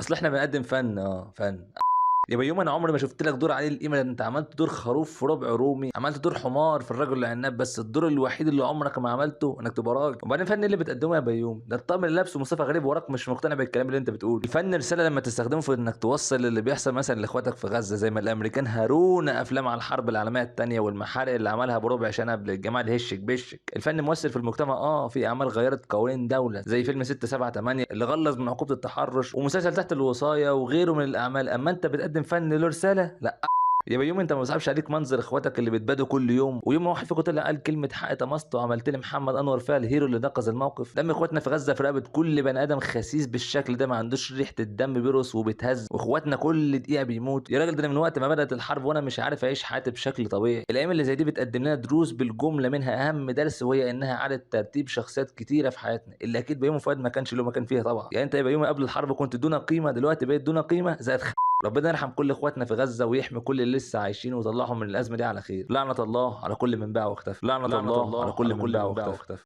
اصل احنا بنقدم فن، فن. يا بيومي انا عمري ما شفت لك دور عليه القيمه، ده انت عملت دور خروف في ربع رومي، عملت دور حمار في الرجل العناب، بس الدور الوحيد اللي عمرك ما عملته انك تبقى راجل. وبعدين فن إيه اللي بتقدمه يا بيومي؟ ده الطقم اللي لابسه مصطفى غريب وراك مش مقتنع بالكلام اللي انت بتقوله. الفن رساله لما تستخدمه في انك توصل اللي بيحصل مثلا لاخواتك في غزه، زي ما الامريكان هارونا افلام على الحرب العالميه الثانيه والمحارق اللي عملها بربع شنب للجماعه اللي هشك بشك. الفن مؤثر في المجتمع، في اعمال غيرت قوانين دوله زي فيلم 6 7 8 اللي غلظ من عقوبه التحرش، ومسلسل تحت الوصايه وغيره من الاعمال. اما انت بتقدم فن له رساله؟ لا. يا بيومي انت ما بيصعبش عليك منظر اخواتك اللي بيتبادوا كل يوم، ويوم ما واحد فيكم طلع قال كلمه حق طمست وعملت لي محمد انور فيها الهيرو اللي نقذ الموقف؟ دم اخواتنا في غزه في رقبه كل بني ادم خسيس بالشكل ده، ما عندوش ريحه الدم بيرقص وبيتهز، واخواتنا كل دقيقه بيموت. يا راجل ده أنا من وقت ما بدات الحرب وانا مش عارف اعيش حياتي بشكل طبيعي. الايام اللي زي دي بتقدم لنا دروس بالجمله، منها اهم درس وهي انها اعاده ترتيب شخصيات كتيره في حياتنا، اللي اكيد بيومي فؤاد ما كانش له مكان فيها طبعا. يعني انت يا بيومي قبل الحرب كنت دون قيمه، دلوقتي بقيت دون قيمه زائد. ربنا يرحم كل اخواتنا في غزه ويحمي كل اللي لسه عايشين ويطلعهم من الازمه دي على خير. لعنه الله على كل من باع واختفى، لعنه لعنة الله على الله كل على من كل باع من باع واختفى. واختفى.